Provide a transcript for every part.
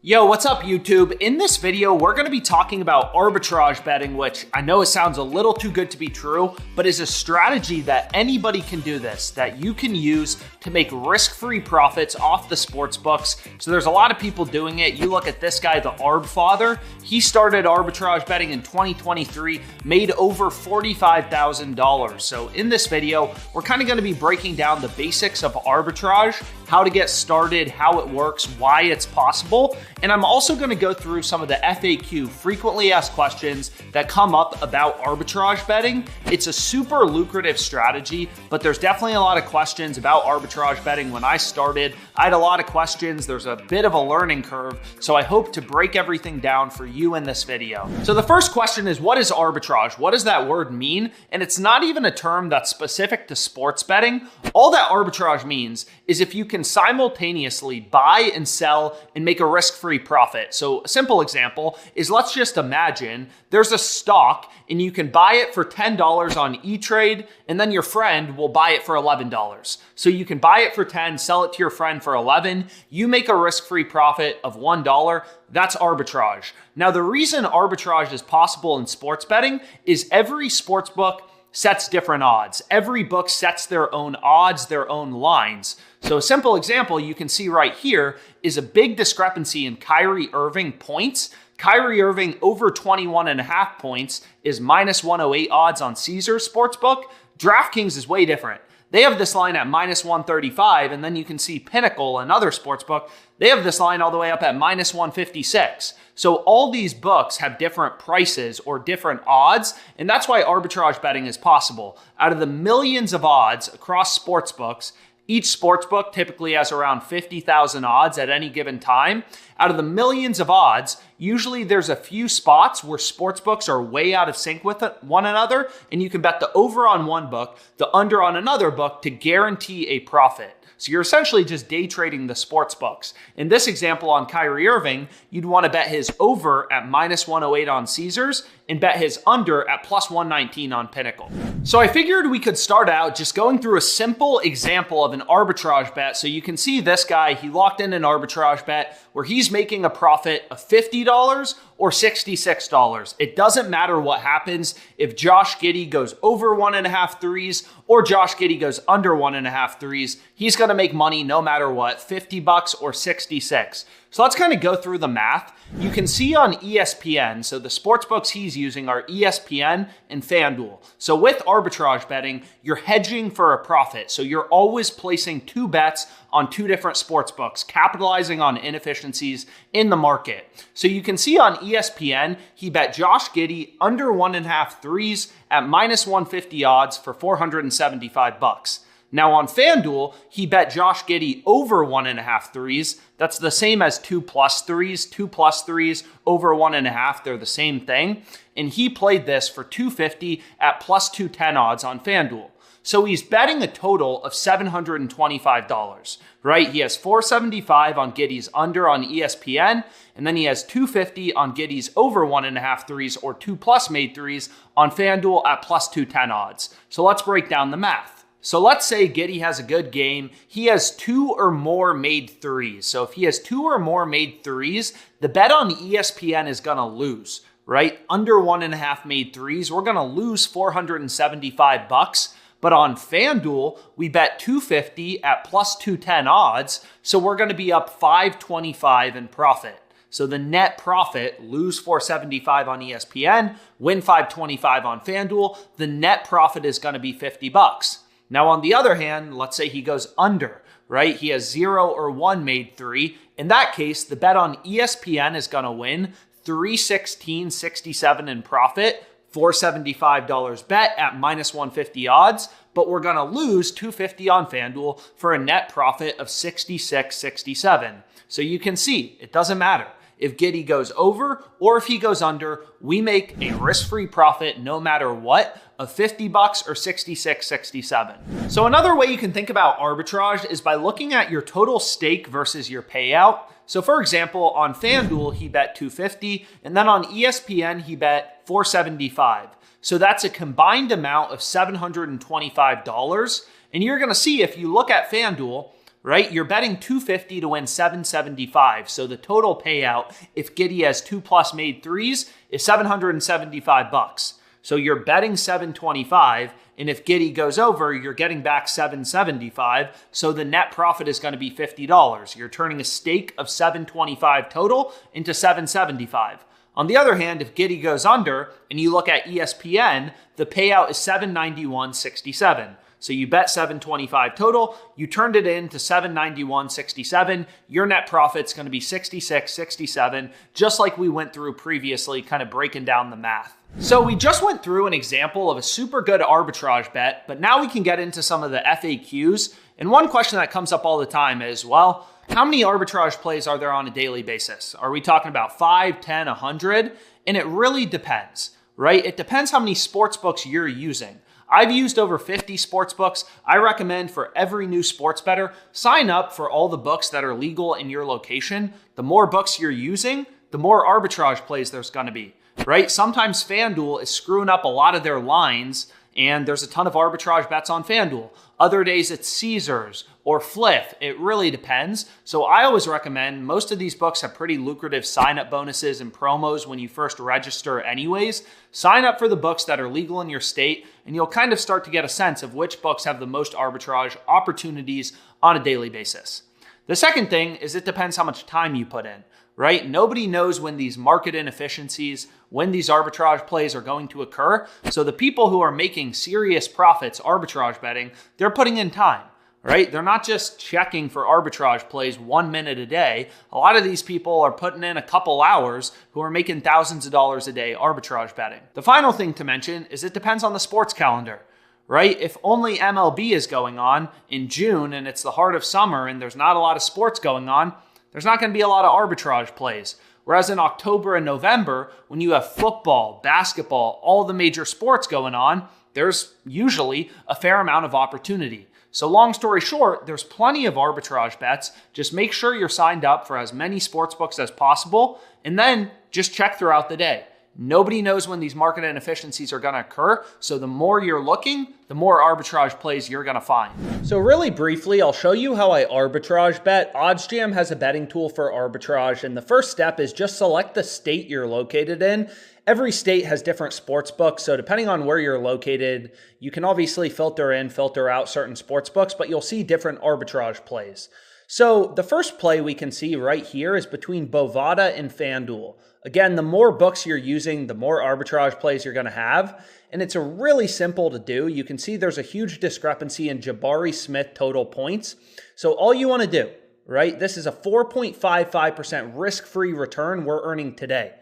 Yo, what's up YouTube? In this video, we're gonna be talking about arbitrage betting, which I know it sounds a little too good to be true, but is a strategy that anybody can do this, that you can use to make risk-free profits off the sports books. So there's a lot of people doing it. You look at this guy, the Arb Father. He started arbitrage betting in 2023, made over $45,000. So in this video, we're kind of gonna be breaking down the basics of arbitrage, how to get started, how it works, why it's possible. And I'm also going to go through some of the FAQ, frequently asked questions, that come up about arbitrage betting. It's a super lucrative strategy, but there's definitely a lot of questions about arbitrage betting. When I started, I had a lot of questions. There's a bit of a learning curve, so I hope to break everything down for you in this video. So the first question is, what is arbitrage? What does that word mean? And it's not even a term that's specific to sports betting. All that arbitrage means is if you can simultaneously buy and sell and make a risk-free profit. So a simple example is, let's just imagine there's a stock and you can buy it for $10 on E-Trade, and then your friend will buy it for $11. So you can buy it for 10, sell it to your friend for 11. You make a risk-free profit of $1. That's arbitrage. Now, the reason arbitrage is possible in sports betting is every sports book sets different odds. Every book sets their own odds, their own lines. So a simple example you can see right here is a big discrepancy in Kyrie Irving points. Kyrie Irving over 21.5 points is minus 108 odds on Caesars Sportsbook. DraftKings is way different. They have this line at minus 135, and then you can see Pinnacle, another sportsbook, they have this line all the way up at minus 156. So all these books have different prices or different odds, and that's why arbitrage betting is possible. Out of the millions of odds across sportsbooks, each sportsbook typically has around 50,000 odds at any given time. Out of the millions of odds, usually there's a few spots where sportsbooks are way out of sync with one another, and you can bet the over on one book, the under on another book to guarantee a profit. So you're essentially just day trading the sports books. In this example on Kyrie Irving, you'd want to bet his over at minus 108 on Caesars and bet his under at plus 119 on Pinnacle. So I figured we could start out just going through a simple example of an arbitrage bet. So you can see this guy, he locked in an arbitrage bet where he's making a profit of $50 or $66. It doesn't matter what happens if Josh Giddey goes over 1.5 threes or Josh Giddey goes under 1.5 threes. He's gonna make money no matter what, $50 or 66. So let's kind of go through the math. You can see on ESPN, so the sports books he's using are ESPN and FanDuel. So with arbitrage betting, you're hedging for a profit. So you're always placing two bets on two different sports books, capitalizing on inefficiencies in the market. So you can see on ESPN, he bet Josh Giddey under 1.5 threes at minus 150 odds for $475. Now on FanDuel, he bet Josh Giddey over 1.5 threes. That's the same as 2+ threes. 2+ threes over 1.5, they're the same thing. And he played this for $250 at plus 210 odds on FanDuel. So he's betting a total of $725, right? He has $475 on Giddey's under on ESPN, and then he has $250 on Giddey's over 1.5 threes or 2+ made threes on FanDuel at plus 210 odds. So let's break down the math. So let's say Giddey has a good game. He has 2 or more made threes. So if he has 2 or more made threes, the bet on ESPN is gonna lose, right? Under 1.5 made threes, we're gonna lose $475. But on FanDuel, we bet $250 at plus 210 odds. So we're gonna be up $525 in profit. So the net profit, lose $475 on ESPN, win $525 on FanDuel, the net profit is gonna be $50. Now, on the other hand, let's say he goes under, right? He has 0 or 1 made three. In that case, the bet on ESPN is going to win $316.67 in profit, $475 bet at minus 150 odds, but we're going to lose $250 on FanDuel for a net profit of $66.67. So you can see, it doesn't matter. If Giddey goes over or if he goes under, we make a risk-free profit no matter what of $50 or $66.67. So another way you can think about arbitrage is by looking at your total stake versus your payout. So for example, on FanDuel, he bet $250, and then on ESPN, he bet $475. So that's a combined amount of $725. And you're gonna see if you look at FanDuel, right? You're betting 250 to win 775. So the total payout, if Giddey has 2+ made threes, is $775. So you're betting 725, and if Giddey goes over, you're getting back 775. So the net profit is going to be $50. You're turning a stake of 725 total into 775. On the other hand, if Giddey goes under and you look at ESPN, the payout is 791.67. So you bet 725 total, you turned it into 791.67. Your net profit's going to be 66.67, just like we went through previously, kind of breaking down the math. So we just went through an example of a super good arbitrage bet, but now we can get into some of the FAQs. And one question that comes up all the time is, well, how many arbitrage plays are there on a daily basis? Are we talking about 5, 10, 100? And it really depends, right? It depends how many sports books you're using. I've used over 50 sports books. I recommend for every new sports bettor, sign up for all the books that are legal in your location. The more books you're using, the more arbitrage plays there's going to be, right? Sometimes FanDuel is screwing up a lot of their lines, and there's a ton of arbitrage bets on FanDuel. Other days it's Caesars or Fliff. It really depends. So I always recommend, most of these books have pretty lucrative sign-up bonuses and promos when you first register anyways. Sign up for the books that are legal in your state, and you'll kind of start to get a sense of which books have the most arbitrage opportunities on a daily basis. The second thing is it depends how much time you put in, right? Nobody knows when these market inefficiencies, when these arbitrage plays are going to occur. So the people who are making serious profits arbitrage betting, they're putting in time, right? They're not just checking for arbitrage plays 1 minute a day. A lot of these people are putting in a couple hours who are making thousands of dollars a day arbitrage betting. The final thing to mention is it depends on the sports calendar, right? If only MLB is going on in June and it's the heart of summer and there's not a lot of sports going on, there's not going to be a lot of arbitrage plays. Whereas in October and November, when you have football, basketball, all the major sports going on, there's usually a fair amount of opportunity. So long story short, there's plenty of arbitrage bets. Just make sure you're signed up for as many sports books as possible, and then just check throughout the day. Nobody knows when these market inefficiencies are going to occur. So the more you're looking, the more arbitrage plays you're going to find. So really briefly, I'll show you how I arbitrage bet. OddsJam has a betting tool for arbitrage. And the first step is just select the state you're located in. Every state has different sports books. So depending on where you're located, you can obviously filter in, filter out certain sports books, but you'll see different arbitrage plays. So the first play we can see right here is between Bovada and FanDuel. Again, the more books you're using, the more arbitrage plays you're going to have. And it's really simple to do. You can see there's a huge discrepancy in Jabari Smith total points. So all you want to do, right? This is a 4.55% risk-free return we're earning today,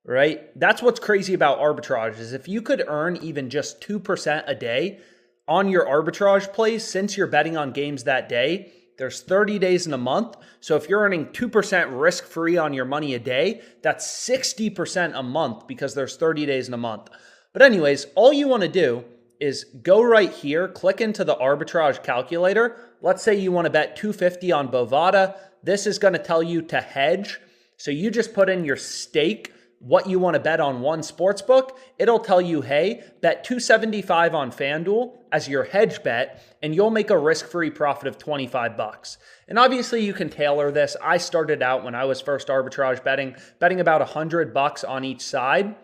right? That's what's crazy about arbitrage is if you could earn even just 2% a day on your arbitrage plays since you're betting on games that day, there's 30 days in a month. So if you're earning 2% risk-free on your money a day, that's 60% a month because there's 30 days in a month. But anyways, all you want to do is go right here, click into the arbitrage calculator. Let's say you want to bet 250 on Bovada. This is going to tell you to hedge. So you just put in your stake, what you want to bet on one sports book. It'll tell you, hey, bet 275 on FanDuel as your hedge bet, and you'll make a risk-free profit of $25. And obviously you can tailor this. I started out when I was first arbitrage betting about $100 on each side.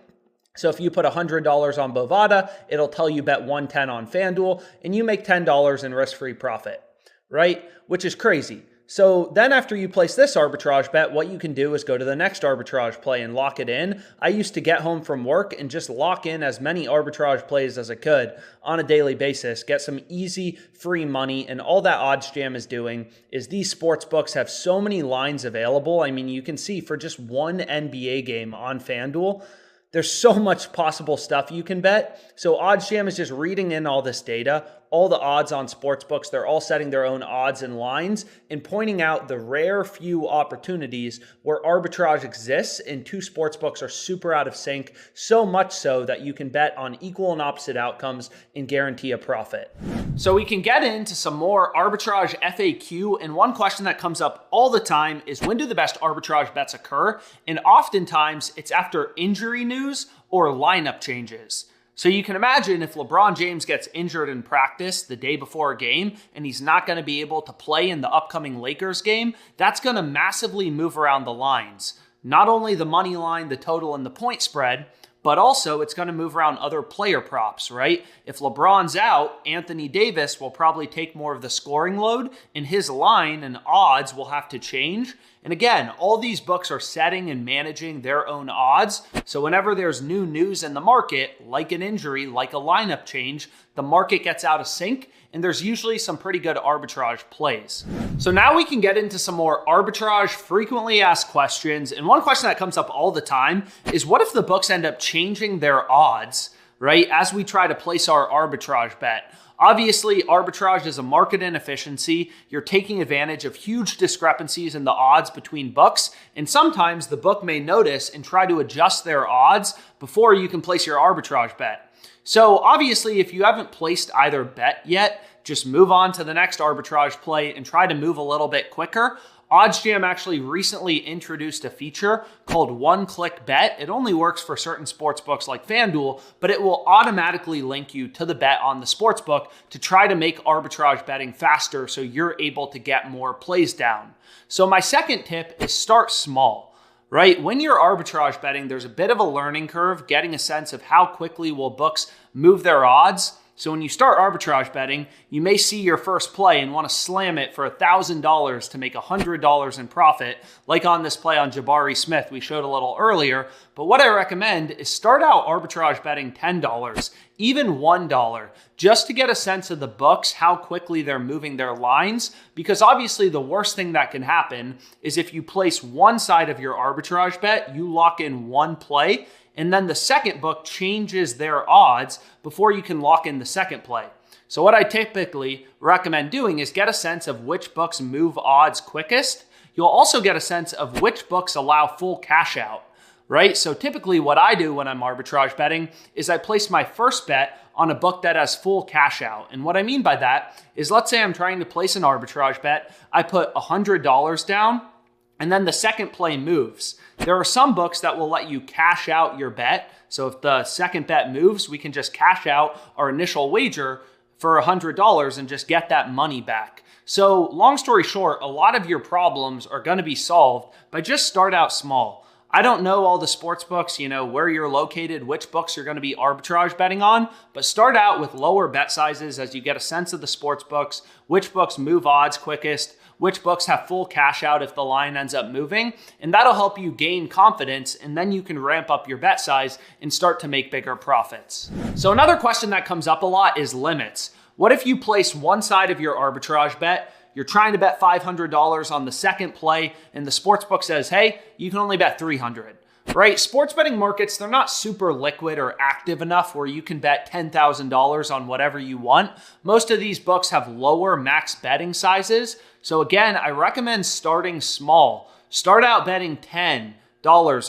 So if you put $100 on Bovada, it'll tell you bet 110 on FanDuel, and you make $10 in risk-free profit, right? Which is crazy. So then after you place this arbitrage bet, what you can do is go to the next arbitrage play and lock it in. I used to get home from work and just lock in as many arbitrage plays as I could on a daily basis, get some easy free money. And all that OddsJam is doing is these sports books have so many lines available. I mean, you can see for just one NBA game on FanDuel, there's so much possible stuff you can bet. So OddsJam is just reading in all this data, all the odds on sports books. They're all setting their own odds and lines and pointing out the rare few opportunities where arbitrage exists and two sports books are super out of sync, so much so that you can bet on equal and opposite outcomes and guarantee a profit. So we can get into some more arbitrage FAQ, and one question that comes up all the time is when do the best arbitrage bets occur? And oftentimes it's after injury news or lineup changes. So you can imagine if LeBron James gets injured in practice the day before a game and he's not going to be able to play in the upcoming Lakers game, that's going to massively move around the lines. Not only the money line, the total, and the point spread, but also it's going to move around other player props, right? If LeBron's out, Anthony Davis will probably take more of the scoring load, and his line and odds will have to change. And again, all these books are setting and managing their own odds. So whenever there's new news in the market, like an injury, like a lineup change, the market gets out of sync, and there's usually some pretty good arbitrage plays. So now we can get into some more arbitrage frequently asked questions. And one question that comes up all the time is, what if the books end up changing their odds, right, as we try to place our arbitrage bet? Obviously, arbitrage is a market inefficiency. You're taking advantage of huge discrepancies in the odds between books, and sometimes the book may notice and try to adjust their odds before you can place your arbitrage bet. So obviously, if you haven't placed either bet yet, just move on to the next arbitrage play and try to move a little bit quicker. OddsJam actually recently introduced a feature called one-click bet. It only works for certain sportsbooks like FanDuel, but it will automatically link you to the bet on the sportsbook to try to make arbitrage betting faster so you're able to get more plays down. So my second tip is start small. Right? When you're arbitrage betting, there's a bit of a learning curve, getting a sense of how quickly will books move their odds. So when you start arbitrage betting, you may see your first play and want to slam it for $1,000 to make $100 in profit, like on this play on Jabari Smith we showed a little earlier. But what I recommend is start out arbitrage betting $10, even $1, just to get a sense of the books, how quickly they're moving their lines. Because obviously the worst thing that can happen is if you place one side of your arbitrage bet, you lock in one play, and then the second book changes their odds before you can lock in the second play. So what I typically recommend doing is get a sense of which books move odds quickest. You'll also get a sense of which books allow full cash out, right? So typically what I do when I'm arbitrage betting is I place my first bet on a book that has full cash out. And what I mean by that is, let's say I'm trying to place an arbitrage bet. I put $100 down, and then the second play moves. There are some books that will let you cash out your bet. So if the second bet moves, we can just cash out our initial wager for $100 and just get that money back. So long story short, a lot of your problems are going to be solved by just start out small. I don't know all the sports books, where you're located, which books you're going to be arbitrage betting on, but start out with lower bet sizes as you get a sense of the sports books, which books move odds quickest, which books have full cash out if the line ends up moving, and that'll help you gain confidence, and then you can ramp up your bet size and start to make bigger profits. So another question that comes up a lot is limits. What if you place one side of your arbitrage bet, you're trying to bet $500 on the second play, and the sportsbook says, hey, you can only bet $300. Right? Sports betting markets, they're not super liquid or active enough where you can bet $10,000 on whatever you want. Most of these books have lower max betting sizes. So again, I recommend starting small. Start out betting $10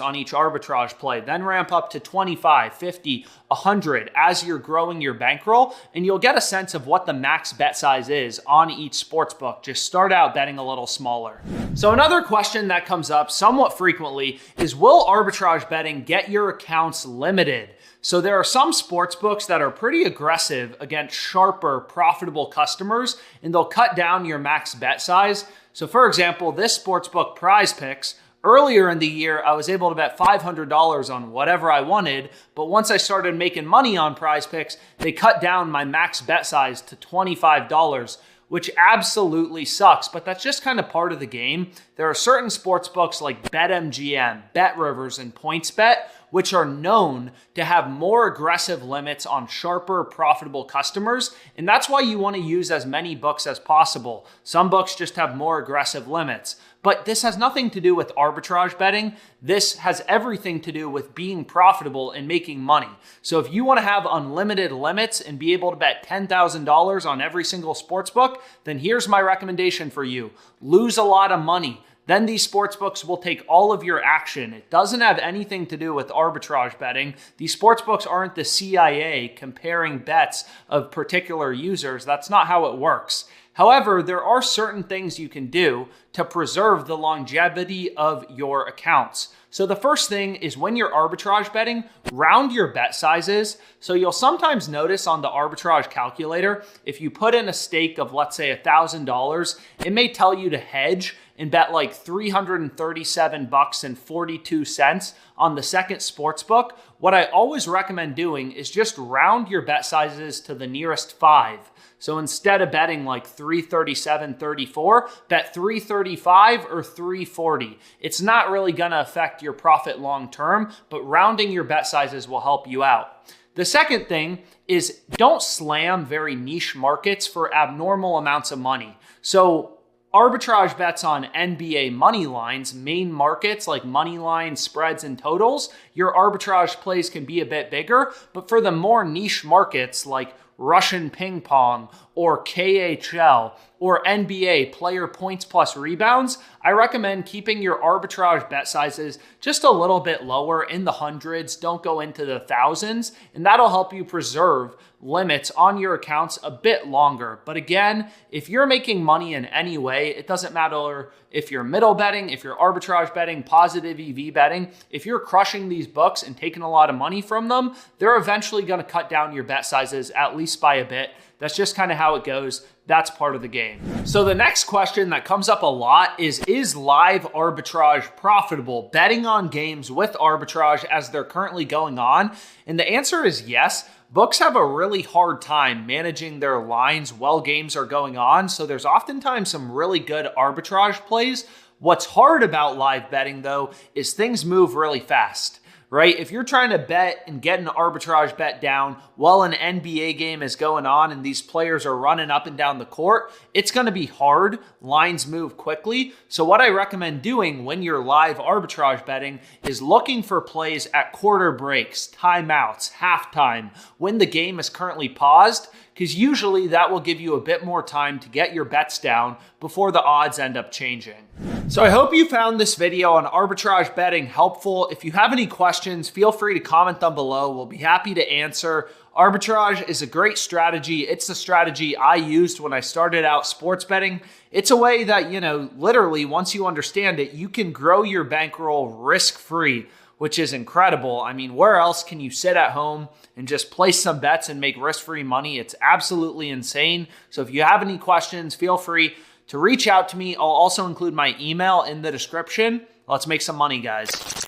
on each arbitrage play, then ramp up to $25, $50, $100 as you're growing your bankroll, and you'll get a sense of what the max bet size is on each sports book. Just start out betting a little smaller. So another question that comes up somewhat frequently is, will arbitrage betting get your accounts limited? So there are some sports books that are pretty aggressive against sharper, profitable customers, and they'll cut down your max bet size. So for example, this sports book, Prize Picks, earlier in the year, I was able to bet $500 on whatever I wanted, but once I started making money on Prize Picks, they cut down my max bet size to $25, which absolutely sucks, but that's just kind of part of the game. There are certain sports books like BetMGM, BetRivers, and PointsBet, which are known to have more aggressive limits on sharper, profitable customers, and that's why you want to use as many books as possible. Some books just have more aggressive limits. But this has nothing to do with arbitrage betting. This has everything to do with being profitable and making money. So if you want to have unlimited limits and be able to bet $10,000 on every single sports book, then here's my recommendation for you. Lose a lot of money. Then these sportsbooks will take all of your action. It doesn't have anything to do with arbitrage betting. These sportsbooks aren't the CIA comparing bets of particular users. That's not how it works. However, there are certain things you can do to preserve the longevity of your accounts. So the first thing is when you're arbitrage betting, round your bet sizes. So you'll sometimes notice on the arbitrage calculator, if you put in a stake of, let's say, $1,000, it may tell you to hedge and bet like $337.42 on the second sports book. What I always recommend doing is just round your bet sizes to the nearest 5. So instead of betting like 337.34, bet 335 or 340. It's not really going to affect your profit long term, but rounding your bet sizes will help you out. The second thing is don't slam very niche markets for abnormal amounts of money. So arbitrage bets on NBA money lines, main markets like money lines, spreads, and totals, your arbitrage plays can be a bit bigger, but for the more niche markets like Russian ping pong or KHL or NBA player points plus rebounds, I recommend keeping your arbitrage bet sizes just a little bit lower in the hundreds. Don't go into the thousands, and that'll help you preserve limits on your accounts a bit longer. But again, if you're making money in any way, it doesn't matter if you're middle betting, if you're arbitrage betting, positive EV betting, if you're crushing these books and taking a lot of money from them, they're eventually going to cut down your bet sizes at least by a bit. That's just kind of how it goes. That's part of the game. So the next question that comes up a lot is live arbitrage profitable? Betting on games with arbitrage as they're currently going on? And the answer is yes. Books have a really hard time managing their lines while games are going on, so there's oftentimes some really good arbitrage plays. What's hard about live betting, though, is things move really fast. Right? If you're trying to bet and get an arbitrage bet down while an NBA game is going on and these players are running up and down the court, it's going to be hard. Lines move quickly. So what I recommend doing when you're live arbitrage betting is looking for plays at quarter breaks, timeouts, halftime, when the game is currently paused, because usually that will give you a bit more time to get your bets down before the odds end up changing. So I hope you found this video on arbitrage betting helpful. If you have any questions, feel free to comment them below. We'll be happy to answer. Arbitrage is a great strategy. It's the strategy I used when I started out sports betting. It's a way that, literally once you understand it, you can grow your bankroll risk-free, which is incredible. I mean, where else can you sit at home and just place some bets and make risk-free money? It's absolutely insane. So if you have any questions, feel free to reach out to me. I'll also include my email in the description. Let's make some money, guys.